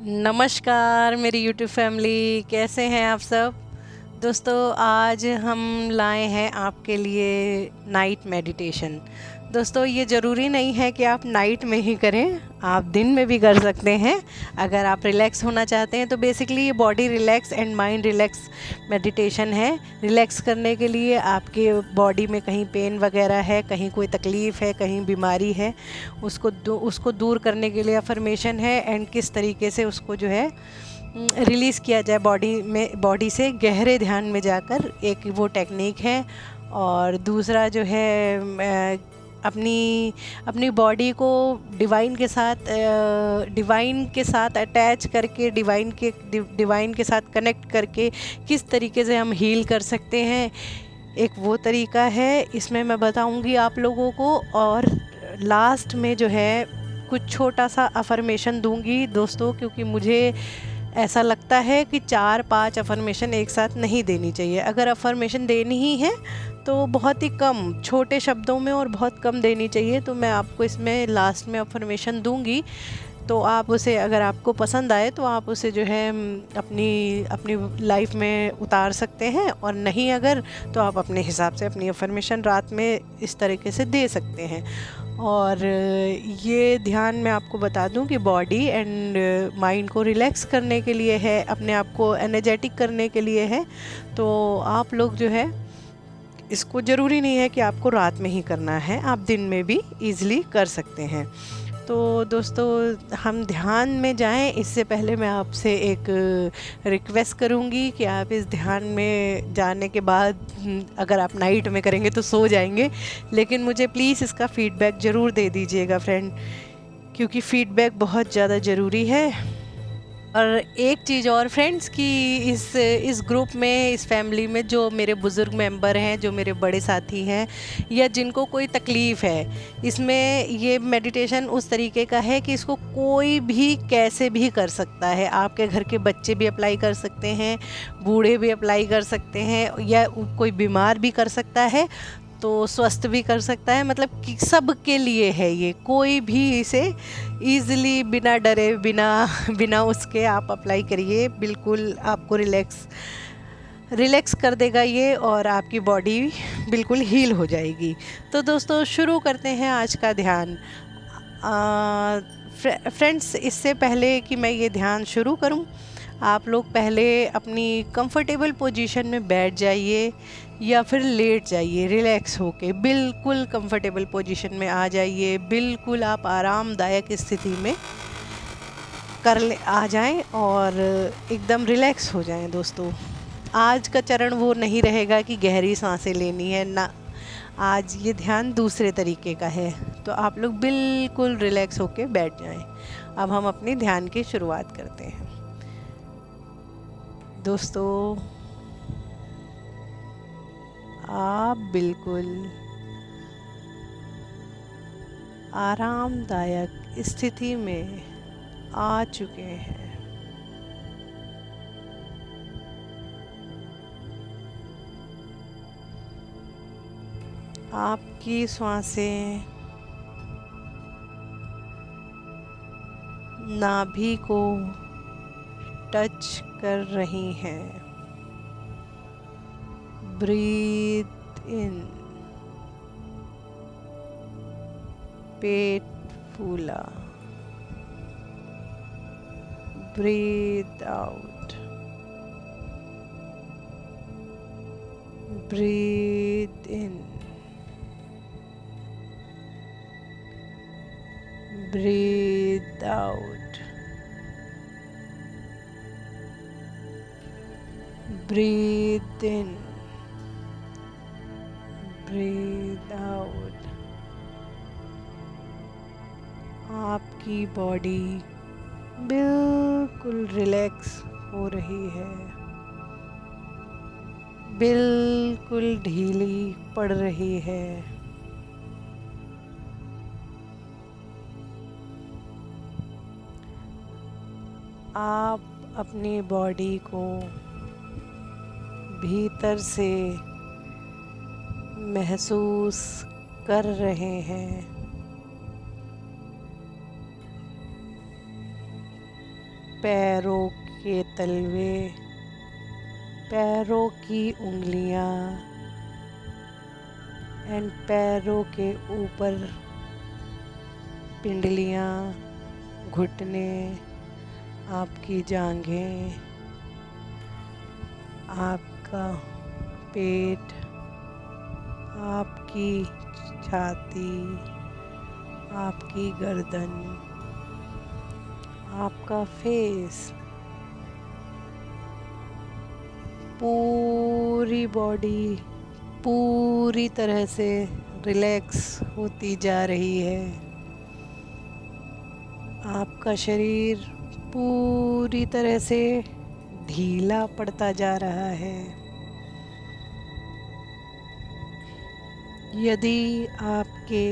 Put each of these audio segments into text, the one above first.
नमस्कार मेरी YouTube family, कैसे हैं आप सब। दोस्तों, आज हम लाए हैं आपके लिए नाइट मेडिटेशन। दोस्तों, ये ज़रूरी नहीं है कि आप नाइट में ही करें, आप दिन में भी कर सकते हैं। अगर आप रिलैक्स होना चाहते हैं तो बेसिकली ये body relax and mind relax meditation है। रिलैक्स करने के लिए आपके बॉडी में कहीं पेन वगैरह है, कहीं कोई तकलीफ़ है, कहीं बीमारी है, उसको दूर करने के लिए अफर्मेशन है। एंड किस तरीके से उसको जो है रिलीज़ किया जाए बॉडी से गहरे ध्यान में जाकर, एक वो टेक्निक है। और दूसरा जो है अपनी बॉडी को डिवाइन के साथ अटैच करके, डिवाइन के साथ कनेक्ट करके किस तरीके से हम हील कर सकते हैं, एक वो तरीका है। इसमें मैं बताऊंगी आप लोगों को, और लास्ट में जो है कुछ छोटा सा अफर्मेशन दूंगी दोस्तों, क्योंकि मुझे ऐसा लगता है कि 4-5 अफर्मेशन एक साथ नहीं देनी चाहिए। अगर अफर्मेशन देनी ही है तो बहुत ही कम, छोटे शब्दों में और बहुत कम देनी चाहिए। तो मैं आपको इसमें लास्ट में अफर्मेशन दूंगी, तो आप उसे, अगर आपको पसंद आए तो आप उसे जो है अपनी अपनी लाइफ में उतार सकते हैं, और नहीं अगर तो आप अपने हिसाब से अपनी अफर्मेशन रात में इस तरीके से दे सकते हैं। और ये ध्यान मैं आपको बता दूं कि बॉडी एंड माइंड को रिलैक्स करने के लिए है, अपने आप को एनर्जेटिक करने के लिए है। तो आप लोग जो है, इसको ज़रूरी नहीं है कि आपको रात में ही करना है, आप दिन में भी ईज़िली कर सकते हैं। तो दोस्तों, हम ध्यान में जाएं इससे पहले मैं आपसे एक रिक्वेस्ट करूंगी कि आप इस ध्यान में जाने के बाद, अगर आप नाइट में करेंगे तो सो जाएंगे, लेकिन मुझे प्लीज़ इसका फ़ीडबैक ज़रूर दे दीजिएगा फ्रेंड, क्योंकि फ़ीडबैक बहुत ज़्यादा ज़रूरी है। और एक चीज़ और फ्रेंड्स, कि इस ग्रुप में, इस फैमिली में जो मेरे बुज़ुर्ग मेंबर हैं, जो मेरे बड़े साथी हैं, या जिनको कोई तकलीफ़ है, इसमें ये मेडिटेशन उस तरीके का है कि इसको कोई भी कैसे भी कर सकता है। आपके घर के बच्चे भी अप्लाई कर सकते हैं, बूढ़े भी अप्लाई कर सकते हैं, या कोई बीमार भी कर सकता है, तो स्वस्थ भी कर सकता है। मतलब कि सब के लिए है ये, कोई भी इसे ईज़िली बिना डरे, बिना उसके आप अप्लाई करिए। बिल्कुल आपको रिलैक्स कर देगा ये, और आपकी बॉडी बिल्कुल हील हो जाएगी। तो दोस्तों, शुरू करते हैं आज का ध्यान। फ्रेंड्स, इससे पहले कि मैं ये ध्यान शुरू करूं, आप लोग पहले अपनी कंफर्टेबल पोजीशन में बैठ जाइए या फिर लेट जाइए। रिलैक्स होके बिल्कुल कंफर्टेबल पोजीशन में आ जाइए। बिल्कुल आप आरामदायक स्थिति में आ जाएं और एकदम रिलैक्स हो जाएं। दोस्तों, आज का चरण वो नहीं रहेगा कि गहरी सांसें लेनी है ना, आज ये ध्यान दूसरे तरीके का है। तो आप लोग बिल्कुल रिलैक्स होके बैठ जाएं। अब हम अपनी ध्यान की शुरुआत करते हैं। दोस्तों, आप बिल्कुल आरामदायक स्थिति में आ चुके हैं। आपकी श्वासें नाभि को टच कर रही हैं। ब्रीथ इन, पेट फूला। ब्रीथ आउट, ब्रीथ इन, ब्रीथ आउट, ब्रीथ इन, ब्रीथ आउट। आपकी बॉडी बिल्कुल रिलैक्स हो रही है, बिल्कुल ढीली पड़ रही है। आप अपनी बॉडी को भीतर से महसूस कर रहे हैं। पैरों के तलवे, पैरों की उंगलियां एंड पैरों के ऊपर पिंडलियां, घुटने, आपकी जांघें, आपका पेट, आपकी छाती, आपकी गर्दन, आपका फेस, पूरी बॉडी पूरी तरह से रिलैक्स होती जा रही है। आपका शरीर पूरी तरह से ढीला पड़ता जा रहा है। यदि आपके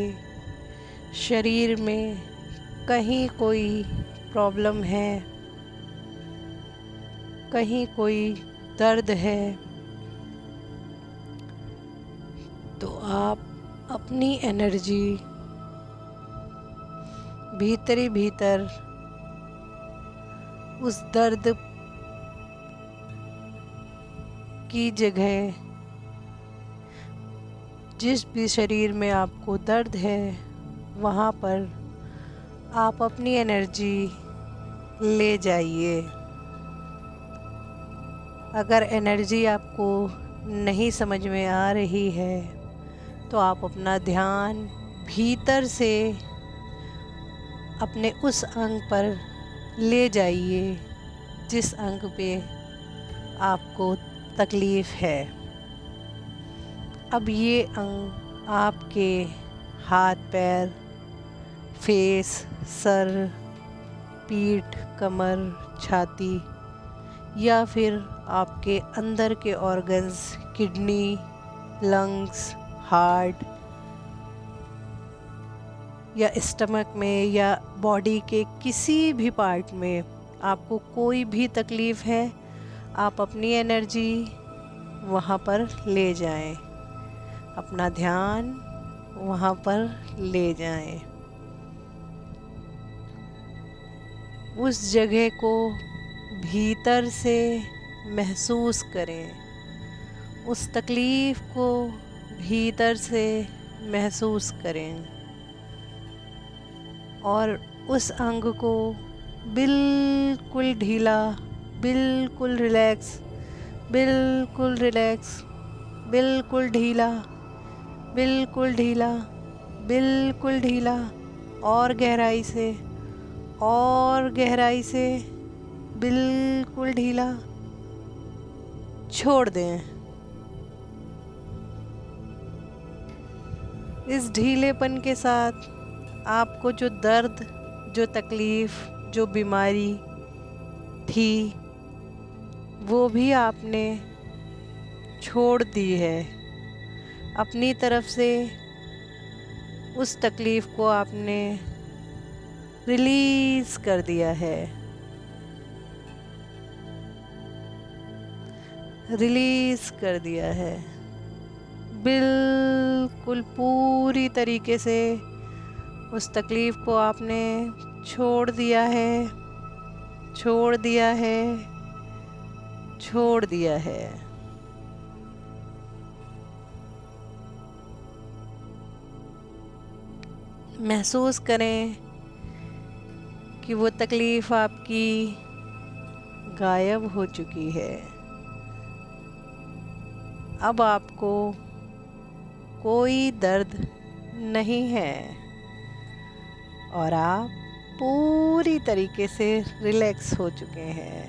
शरीर में कहीं कोई प्रॉब्लम है, कहीं कोई दर्द है, तो आप अपनी एनर्जी भीतर ही भीतर उस दर्द की जगह, जिस भी शरीर में आपको दर्द है, वहाँ पर आप अपनी एनर्जी ले जाइए। अगर एनर्जी आपको नहीं समझ में आ रही है तो आप अपना ध्यान भीतर से अपने उस अंग पर ले जाइए जिस अंग पे आपको तकलीफ़ है। अब ये अंग आपके हाथ पैर, फेस, सर, पीठ, कमर, छाती या फिर आपके अंदर के ऑर्गन्स, किडनी, लंग्स, हार्ट या स्टमक में या बॉडी के किसी भी पार्ट में आपको कोई भी तकलीफ़ है, आप अपनी एनर्जी वहाँ पर ले जाएं, अपना ध्यान वहाँ पर ले जाएं। उस जगह को भीतर से महसूस करें, उस तकलीफ़ को भीतर से महसूस करें और उस अंग को बिल्कुल ढीला, बिल्कुल रिलैक्स, बिल्कुल रिलैक्स, बिल्कुल ढीला, बिल्कुल ढीला, बिल्कुल ढीला और गहराई से, और गहराई से, बिल्कुल ढीला छोड़ दें। इस ढीलेपन के साथ आपको जो दर्द, जो तकलीफ़, जो बीमारी थी, वो भी आपने छोड़ दी है। अपनी तरफ से उस तकलीफ़ को आपने रिलीज़ कर दिया है, रिलीज़ कर दिया है। बिल्कुल पूरी तरीके से उस तकलीफ़ को आपने छोड़ दिया है, छोड़ दिया है, छोड़ दिया है। महसूस करें कि वो तकलीफ़ आपकी गायब हो चुकी है। अब आपको कोई दर्द नहीं है और आप पूरी तरीके से रिलैक्स हो चुके हैं।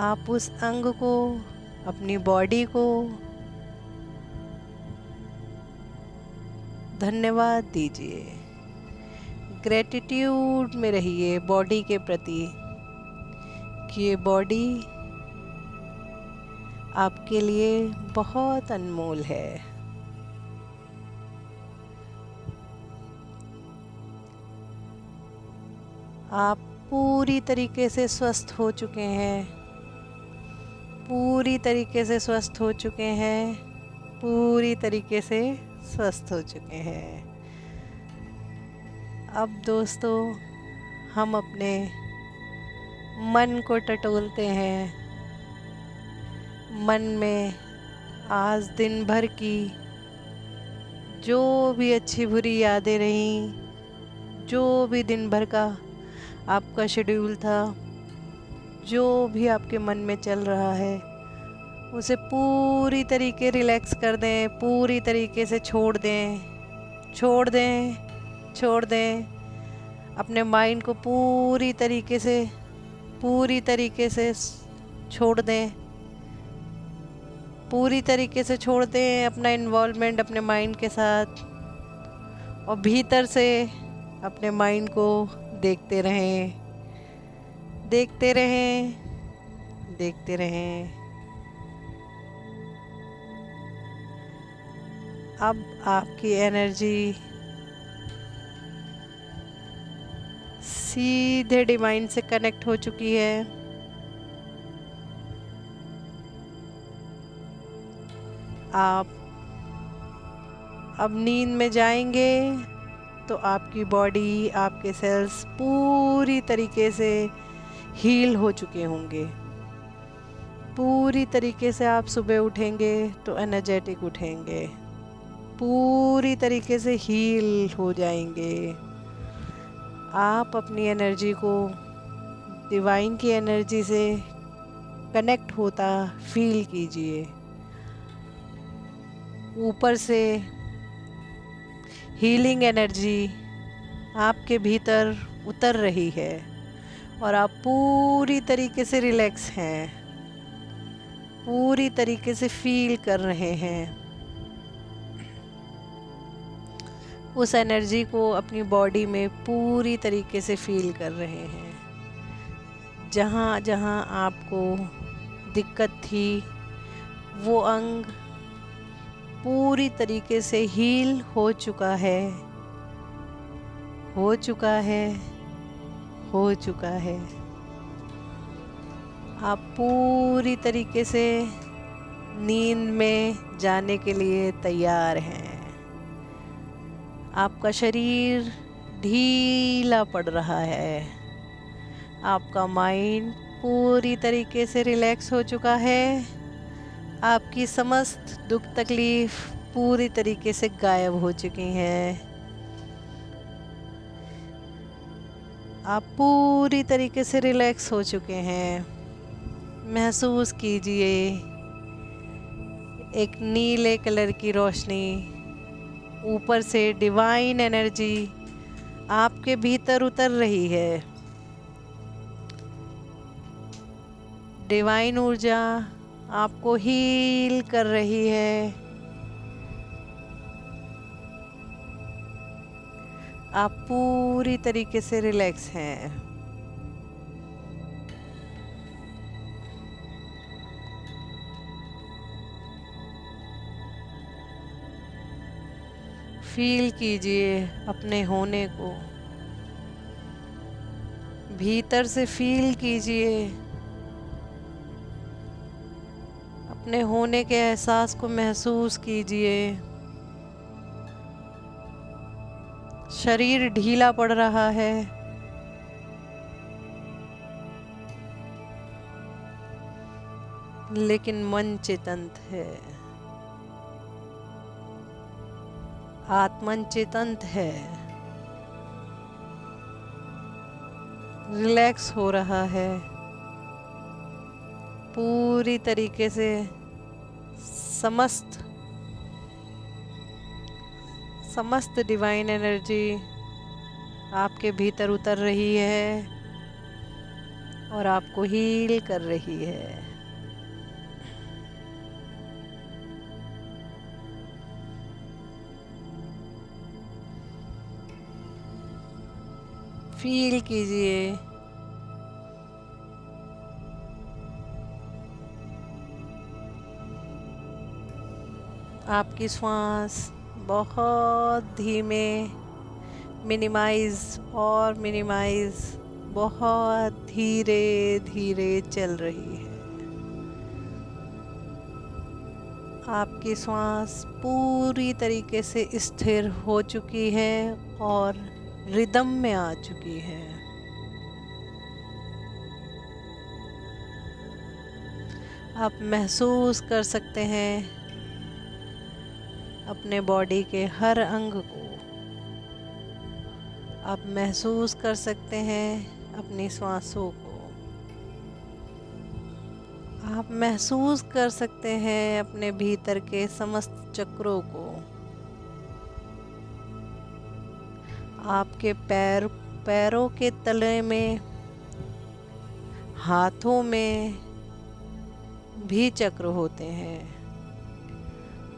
आप उस अंग को, अपनी बॉडी को धन्यवाद दीजिए। ग्रेटिट्यूड में रहिए बॉडी के प्रति कि ये बॉडी आपके लिए बहुत अनमोल है। आप पूरी तरीके से स्वस्थ हो चुके हैं, पूरी तरीके से स्वस्थ हो चुके हैं, पूरी तरीके से स्वस्थ हो चुके हैं। अब दोस्तों, हम अपने मन को टटोलते हैं। मन में आज दिन भर की जो भी अच्छी बुरी यादें रहीं, जो भी दिन भर का आपका शेड्यूल था, जो भी आपके मन में चल रहा है, उसे पूरी तरीके रिलैक्स कर दें, पूरी तरीके से छोड़ दें, छोड़ दें, छोड़ दें। अपने माइंड को पूरी तरीके से छोड़ दें, पूरी तरीके से छोड़ दें अपना इन्वॉल्वमेंट अपने माइंड के साथ, और भीतर से अपने माइंड को देखते रहें, देखते रहें, देखते रहें। अब आपकी एनर्जी सीधे डिवाइन से कनेक्ट हो चुकी है। आप अब नींद में जाएंगे तो आपकी बॉडी, आपके सेल्स पूरी तरीके से हील हो चुके होंगे। पूरी तरीके से आप सुबह उठेंगे तो एनर्जेटिक उठेंगे, पूरी तरीके से हील हो जाएंगे। आप अपनी एनर्जी को डिवाइन की एनर्जी से कनेक्ट होता फील कीजिए। ऊपर से हीलिंग एनर्जी आपके भीतर उतर रही है और आप पूरी तरीके से रिलैक्स हैं, पूरी तरीके से फील कर रहे हैं। उस एनर्जी को अपनी बॉडी में पूरी तरीके से फील कर रहे हैं। जहाँ जहाँ आपको दिक्कत थी वो अंग पूरी तरीके से हील हो चुका है, हो चुका है, हो चुका है। आप पूरी तरीके से नींद में जाने के लिए तैयार हैं। आपका शरीर ढीला पड़ रहा है, आपका माइंड पूरी तरीके से रिलैक्स हो चुका है, आपकी समस्त दुख तकलीफ पूरी तरीके से गायब हो चुकी हैं। आप पूरी तरीके से रिलैक्स हो चुके हैं। महसूस कीजिए एक नीले कलर की रोशनी, ऊपर से डिवाइन एनर्जी आपके भीतर उतर रही है। डिवाइन ऊर्जा आपको हील कर रही है। आप पूरी तरीके से रिलैक्स हैं। फील कीजिए अपने होने को, भीतर से फील कीजिए अपने होने के एहसास को, महसूस कीजिए। शरीर ढीला पड़ रहा है, लेकिन मन चेतंत है, आत्मन चेतंत है, रिलैक्स हो रहा है। पूरी तरीके से समस्त डिवाइन एनर्जी आपके भीतर उतर रही है और आपको हील कर रही है। फील कीजिए आपकी श्वास बहुत धीमे मिनिमाइज और मिनिमाइज, बहुत धीरे धीरे चल रही है। आपकी श्वास पूरी तरीके से स्थिर हो चुकी है और रिदम में आ चुकी है। आप महसूस कर सकते हैं अपने बॉडी के हर अंग को। आप महसूस कर सकते हैं अपनी सांसों को। आप महसूस कर सकते हैं अपने भीतर के समस्त चक्रों को। आपके पैरों के तले में, हाथों में भी चक्र होते हैं,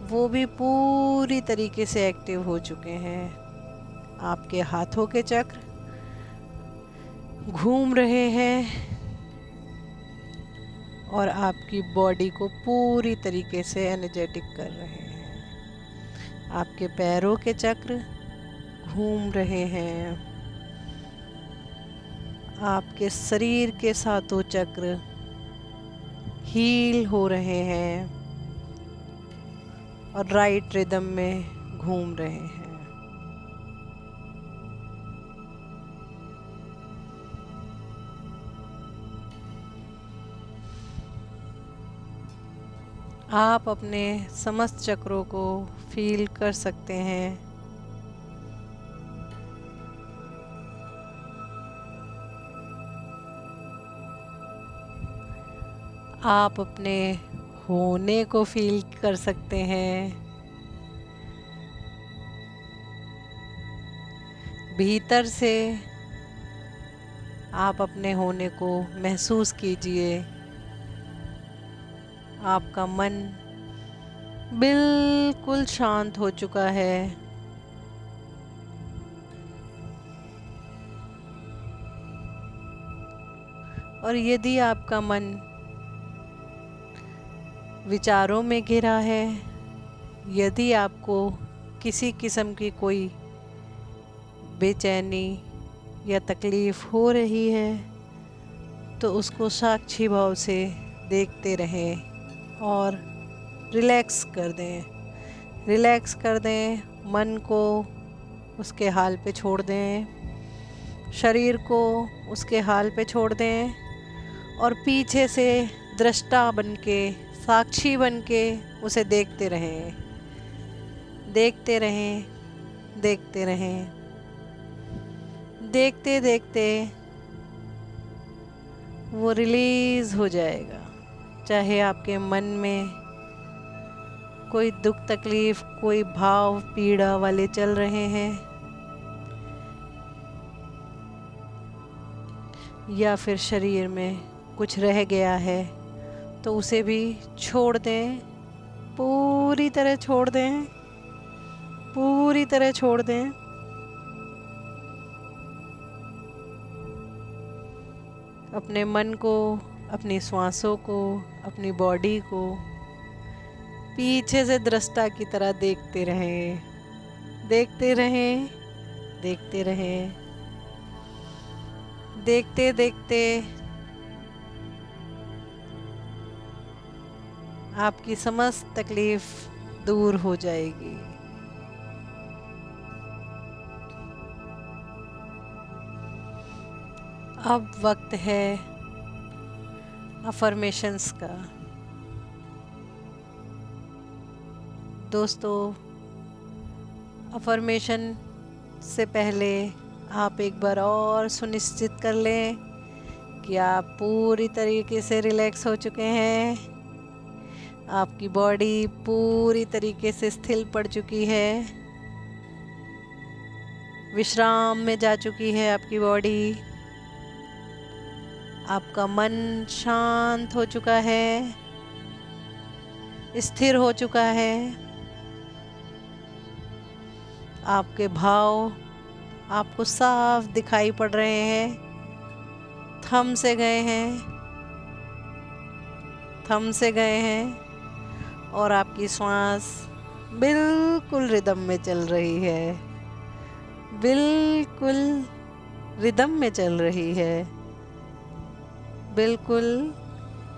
वो भी पूरी तरीके से एक्टिव हो चुके हैं। आपके हाथों के चक्र घूम रहे हैं और आपकी बॉडी को पूरी तरीके से एनर्जेटिक कर रहे हैं। आपके पैरों के चक्र घूम रहे हैं। आपके शरीर के सातों चक्र हील हो रहे हैं और राइट रिदम में घूम रहे हैं। आप अपने समस्त चक्रों को फील कर सकते हैं। आप अपने होने को फील कर सकते हैं। भीतर से आप अपने होने को महसूस कीजिए। आपका मन बिल्कुल शांत हो चुका है। और यदि आपका मन विचारों में घिरा है, यदि आपको किसी किस्म की कोई बेचैनी या तकलीफ़ हो रही है, तो उसको साक्षी भाव से देखते रहें और रिलैक्स कर दें। रिलैक्स कर दें, मन को उसके हाल पे छोड़ दें, शरीर को उसके हाल पे छोड़ दें और पीछे से दृष्टा बनके, साक्षी बनके उसे देखते रहें, देखते रहें, देखते रहें। देखते देखते वो रिलीज़ हो जाएगा। चाहे आपके मन में कोई दुख तकलीफ़, कोई भाव पीड़ा वाले चल रहे हैं, या फिर शरीर में कुछ रह गया है, तो उसे भी छोड़ दें, पूरी तरह छोड़ दें, पूरी तरह छोड़ दें। अपने मन को, अपनी सांसों को, अपनी बॉडी को पीछे से दृष्टा की तरह देखते रहें, देखते रहें, देखते रहें। देखते देखते आपकी समस्त तकलीफ दूर हो जाएगी। अब वक्त है अफर्मेशंस का। दोस्तों, अफर्मेशन से पहले आप एक बार और सुनिश्चित कर लें कि आप पूरी तरीके से रिलैक्स हो चुके हैं। आपकी बॉडी पूरी तरीके से स्थिर पड़ चुकी है, विश्राम में जा चुकी है आपकी बॉडी। आपका मन शांत हो चुका है, स्थिर हो चुका है। आपके भाव आपको साफ दिखाई पड़ रहे हैं, थम से गए हैं, थम से गए हैं और आपकी सांस बिल्कुल रिदम में चल रही है, बिल्कुल रिदम में चल रही है। बिल्कुल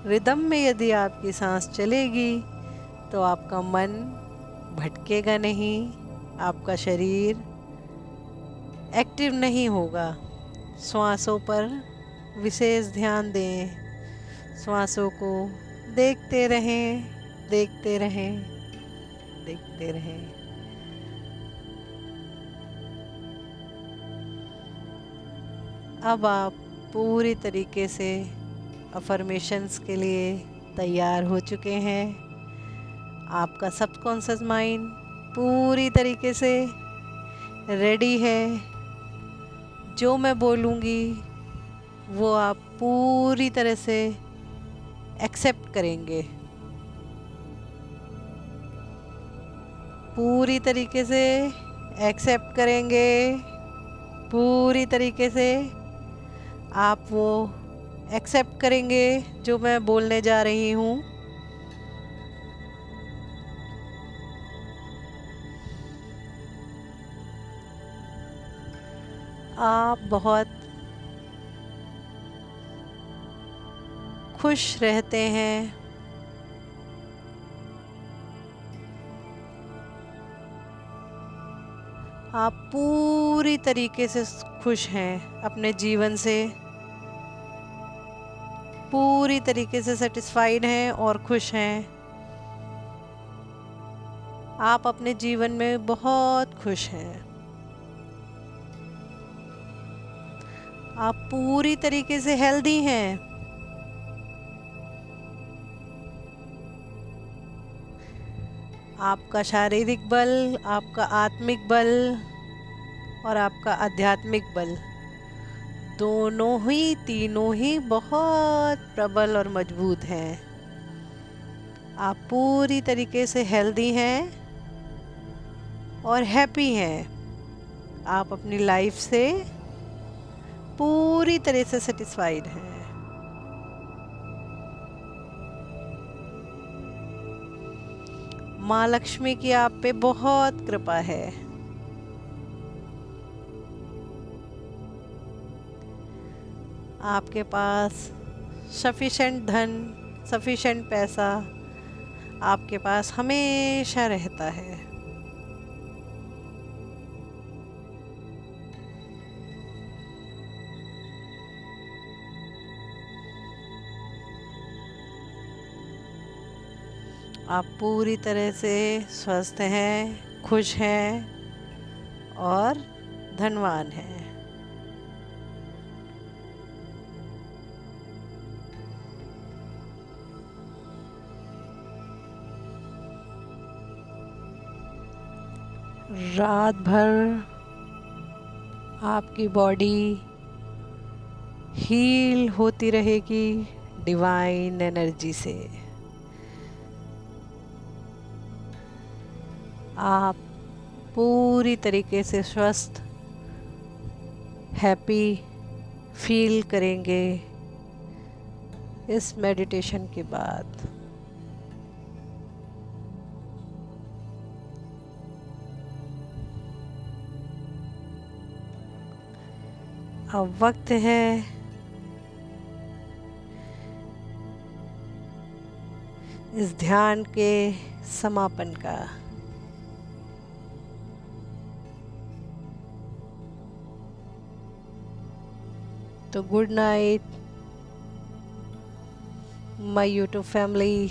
रिदम में यदि आपकी सांस चलेगी तो आपका मन भटकेगा नहीं, आपका शरीर एक्टिव नहीं होगा। श्वासों पर विशेष ध्यान दें, श्वासों को देखते रहें, देखते रहें, देखते रहें। अब आप पूरी तरीके से अफर्मेशंस के लिए तैयार हो चुके हैं। आपका सबकॉन्शियस माइंड पूरी तरीके से रेडी है। जो मैं बोलूँगी वो आप पूरी तरह से एक्सेप्ट करेंगे, पूरी तरीके से एक्सेप्ट करेंगे, पूरी तरीके से आप वो एक्सेप्ट करेंगे जो मैं बोलने जा रही हूँ। आप बहुत खुश रहते हैं। आप पूरी तरीके से खुश हैं अपने जीवन से, पूरी तरीके से सेटिस्फाइड हैं और खुश हैं। आप अपने जीवन में बहुत खुश हैं। आप पूरी तरीके से हेल्दी हैं। आपका शारीरिक बल, आपका आत्मिक बल और आपका आध्यात्मिक बल दोनों ही, तीनों ही बहुत प्रबल और मजबूत हैं। आप पूरी तरीके से हेल्दी हैं और हैप्पी हैं। आप अपनी लाइफ से पूरी तरह से सेटिस्फाइड हैं। माँ लक्ष्मी की आप पे बहुत कृपा है। आपके पास सफिशेंट धन, सफिशेंट पैसा आपके पास हमेशा रहता है। आप पूरी तरह से स्वस्थ हैं, खुश हैं और धनवान हैं। रात भर आपकी बॉडी हील होती रहेगी डिवाइन एनर्जी से। आप पूरी तरीके से स्वस्थ, हैप्पी फील करेंगे इस मेडिटेशन के बाद। अब वक्त है इस ध्यान के समापन का। तो good night my YouTube family.